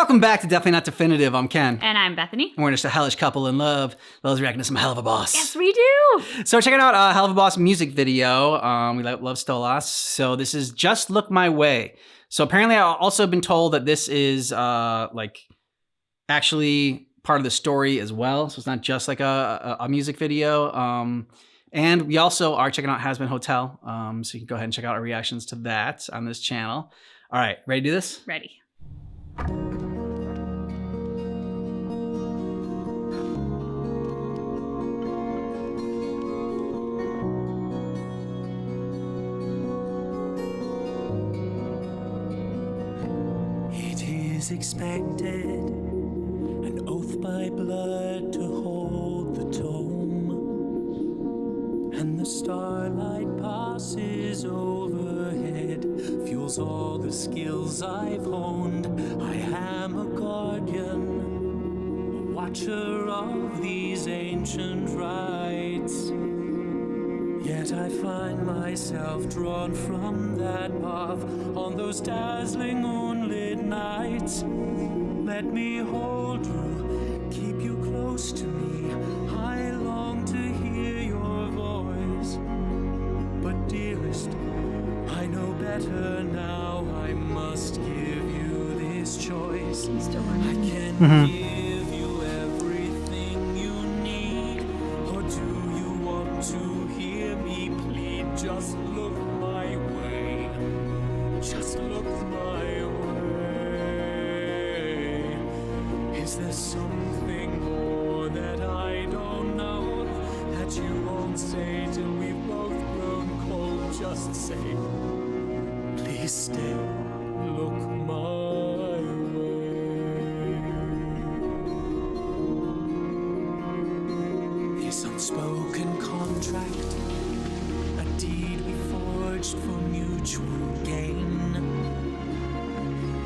Welcome back to Definitely Not Definitive. I'm Ken. And I'm Bethany. And we're just a hellish couple in love. Loves reacting to some Helluva Boss. Yes, we do. So we're checking out Helluva Boss music video. We love Stolas. So this is Just Look My Way. So apparently I've also been told that this is actually part of the story as well. So it's not just like a music video. And we also are checking out Has Been Hotel. So you can go ahead and check out our reactions to that on this channel. All right, ready to do this? Ready. It is expected, an oath by blood to hold the tome, and the starlight passes overhead, fuels all the skills I've honed. I am a guardian, a watcher of these ancient rites. Yet I find myself drawn from that path on those dazzling moonlit nights. Let me hold you, keep you close to me. I long to hear your voice. But dearest, I know better now. I must give you this choice. I can give you everything you need. Or do you want to hear me plead? Just look my way. Just look my way. Is there something more that I don't know that you won't say till we've both grown cold? Just say, please stay. Look my way. This unspoken contract, a deed we forged for mutual gain.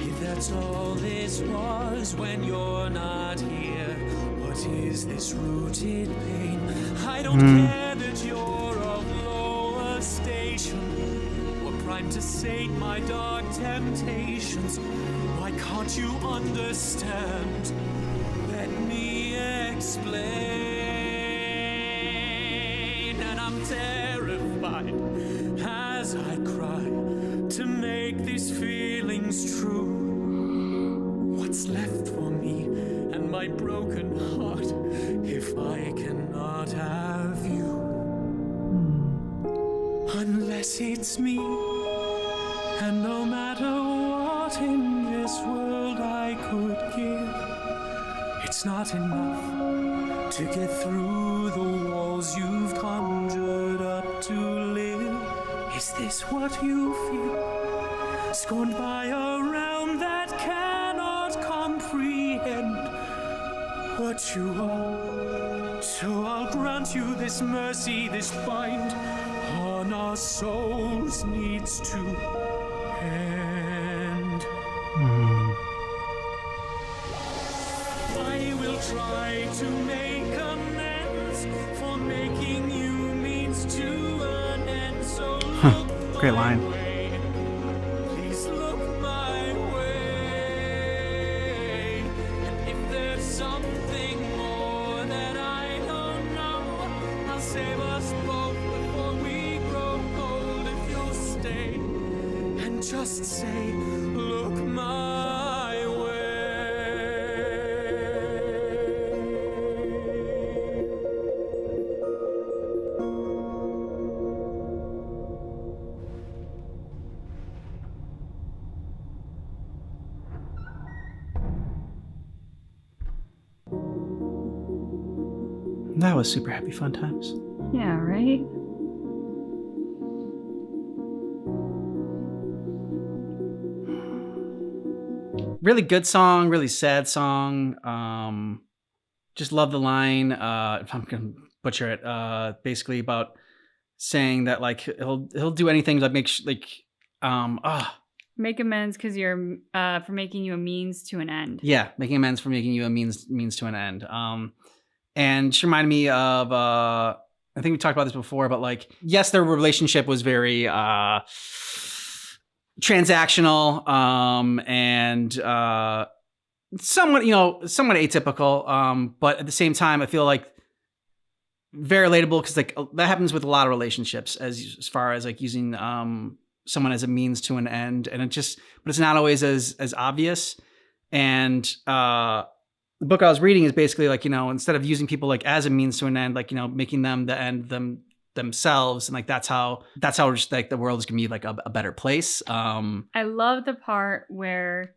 If that's all this was when you're not here, what is this rooted pain? I don't care that you're of lower station, or primed to sate my dark temptations. Why can't you understand? Let me explain. And I'm terrified as I cry to make these feelings true. What's left for me and my broken heart if I cannot have you? Unless it's me, and no matter what in this world I could give, it's not enough to get through the walls you've conjured up to live. Is this what you feel? Scorned by a realm that cannot comprehend what you are. So I'll grant you this mercy, this bind on our souls needs to end. I will try to make amends for making you means to an end. So look Great line. my way. Please look my way. And if there's something more that I don't know, I'll save us both before we grow old. If you'll stay and just say, look my way. That was super happy fun times. Yeah, right? Really good song, really sad song. Just love the line. If I'm gonna butcher it, basically about saying that like he'll do anything to make Make amends because you're for making you a means to an end. yeah, making amends for making you a means to an end. And she reminded me of I think we talked about this before, but like yes, their relationship was very transactional, and somewhat, somewhat atypical. But at the same time, I feel like very relatable because like that happens with a lot of relationships as far as like using someone as a means to an end, and but it's not always as obvious. And the book I was reading is basically like, instead of using people like as a means to an end, like, making them the end themselves, and like that's how just like the world is gonna be like a better place. I love the part where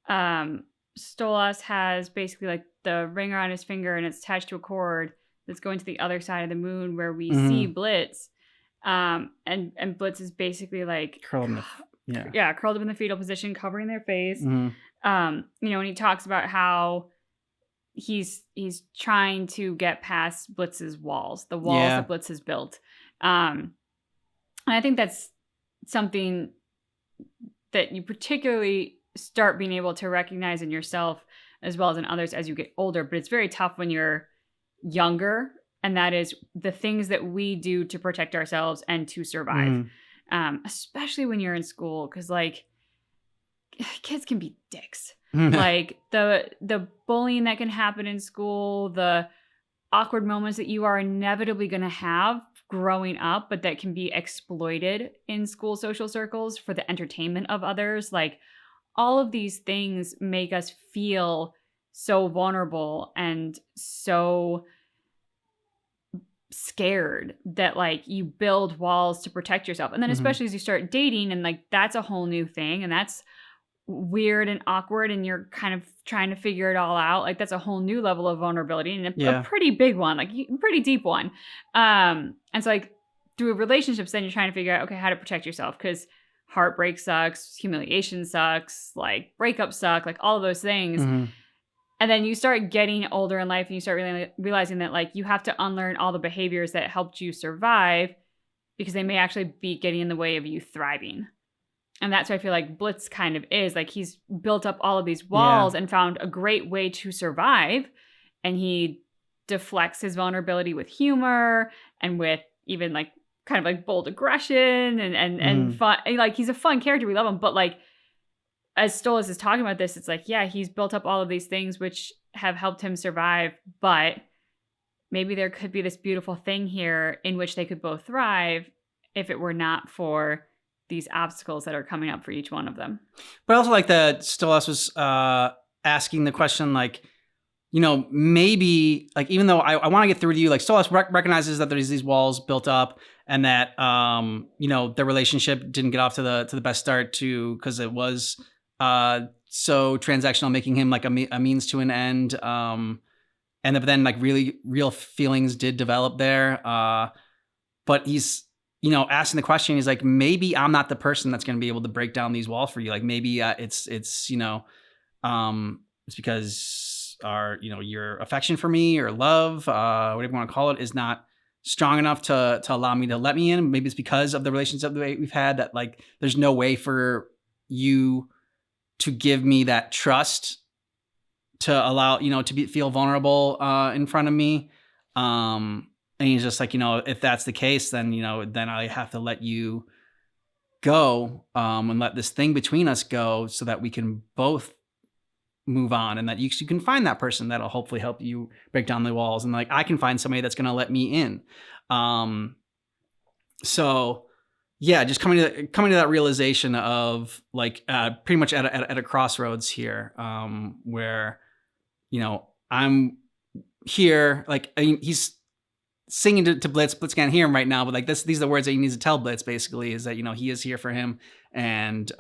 Stolas has basically like the ring around his finger and it's attached to a cord that's going to the other side of the moon, where we see Blitz. And Blitz is basically like curled up in the fetal position, covering their face. Mm-hmm. And he talks about how he's trying to get past Blitz's walls, the walls that Blitz has built. And I think that's something that you particularly start being able to recognize in yourself as well as in others as you get older. But it's very tough when you're younger, and that is the things that we do to protect ourselves and to survive. Especially when you're in school, because like kids can be dicks. Like the bullying that can happen in school, the awkward moments that you are inevitably going to have growing up, but that can be exploited in school social circles for the entertainment of others. Like all of these things make us feel so vulnerable and so scared that like you build walls to protect yourself. And then especially as you start dating, and like that's a whole new thing, and that's weird and awkward, and you're kind of trying to figure it all out. Like that's a whole new level of vulnerability, and a pretty big one, like pretty deep one. And so like through relationships, then you're trying to figure out, okay, how to protect yourself, because heartbreak sucks, humiliation sucks, like breakups suck, like all of those things. And then you start getting older in life, and you start really realizing that like you have to unlearn all the behaviors that helped you survive, because they may actually be getting in the way of you thriving. And that's what I feel like Blitz kind of is. Like he's built up all of these walls and found a great way to survive. And he deflects his vulnerability with humor and with even like kind of like bold aggression and fun. And, like he's a fun character. We love him. But like as Stolas is talking about this, it's like, yeah, he's built up all of these things which have helped him survive. But maybe there could be this beautiful thing here in which they could both thrive if it were not for these obstacles that are coming up for each one of them. But I also like that Stolas was asking the question, like, maybe like, even though I want to get through to you, like Stolas recognizes that there's these walls built up, and that their relationship didn't get off to the best start because it was so transactional, making him like a means to an end. And then like really real feelings did develop there. But he's asking the question, he's like, maybe I'm not the person that's going to be able to break down these walls for you. Like maybe it's because your affection for me, or love, whatever you want to call it, is not strong enough to allow me to let me in. Maybe it's because of the relationship that we've had, that like there's no way for you to give me that trust to allow to feel vulnerable in front of me. And he's just like, if that's the case, then then I have to let you go, and let this thing between us go, so that we can both move on, and that you can find that person that'll hopefully help you break down the walls, and like I can find somebody that's going to let me in. So yeah, just coming to that realization of like pretty much at a crossroads here, where I'm here, like he's singing to Blitz. Blitz can't hear him right now, but like these are the words that he needs to tell Blitz, basically, is that he is here for him, and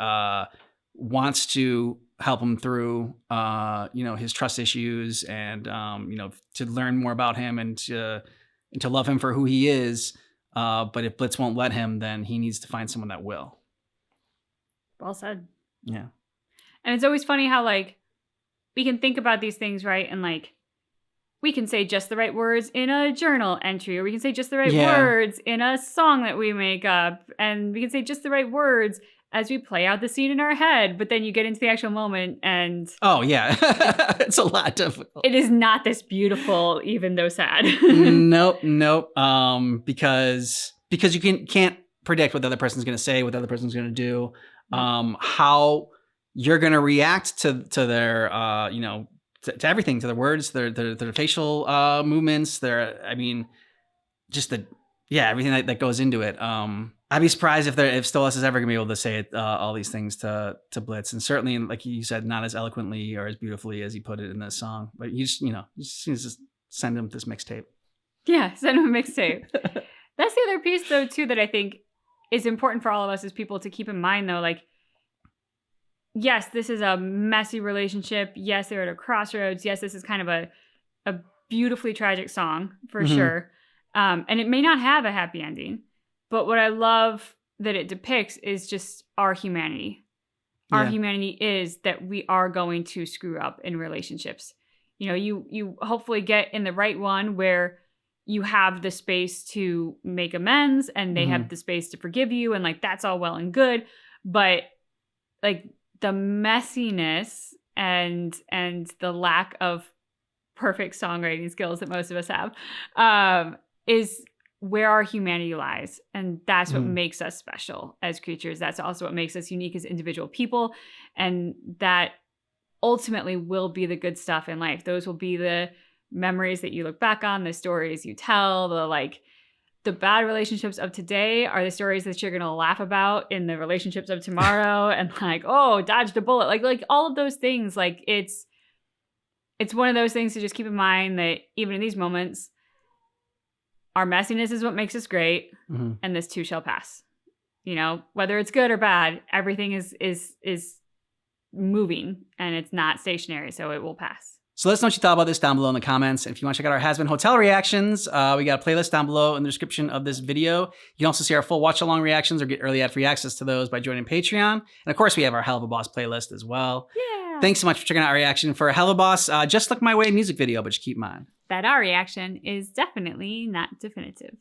wants to help him through his trust issues, and to learn more about him, and to love him for who he is. But if Blitz won't let him, then he needs to find someone that will. Well said. Yeah. And it's always funny how like we can think about these things, right? And like we can say just the right words in a journal entry, or we can say just the right words in a song that we make up, and we can say just the right words as we play out the scene in our head. But then you get into the actual moment, and oh yeah, it's a lot difficult. It is not this beautiful, even though sad. Nope. Because you can't predict what the other person's going to say, what the other person's going to do. How you're gonna react to their to everything, to their words, their facial movements, just everything that goes into it. I'd be surprised if Stolas is ever gonna be able to say it, all these things to Blitz, and certainly, like you said, not as eloquently or as beautifully as he put it in this song. But you just send him this mixtape. Yeah, send him a mixtape. That's the other piece, though, too, that I think is important for all of us as people to keep in mind, though. Like, yes, this is a messy relationship. Yes, they're at a crossroads. Yes, this is kind of a beautifully tragic song, for sure. And it may not have a happy ending. But what I love that it depicts is just our humanity. Our humanity is that we are going to screw up in relationships. You know, you hopefully get in the right one where you have the space to make amends and they have the space to forgive you, and like that's all well and good. But like the messiness and the lack of perfect songwriting skills that most of us have is where our humanity lies. And that's what makes us special as creatures. That's also what makes us unique as individual people. And that ultimately will be the good stuff in life. Those will be the memories that you look back on, the stories you tell, the bad relationships of today are the stories that you're going to laugh about in the relationships of tomorrow. And like, oh, dodged a bullet. Like all of those things, like it's one of those things to just keep in mind that even in these moments, our messiness is what makes us great, and this too shall pass. You know, whether it's good or bad, everything is moving and it's not stationary, so it will pass. So let us know what you thought about this down below in the comments. And if you want to check out our Has Been Hotel reactions, we got a playlist down below in the description of this video. You can also see our full watch-along reactions or get early ad-free access to those by joining Patreon. And of course, we have our Helluva Boss playlist as well. Yeah. Thanks so much for checking out our reaction for Helluva Boss. Just Look My Way music video, but just keep in mind that our reaction is definitely not definitive.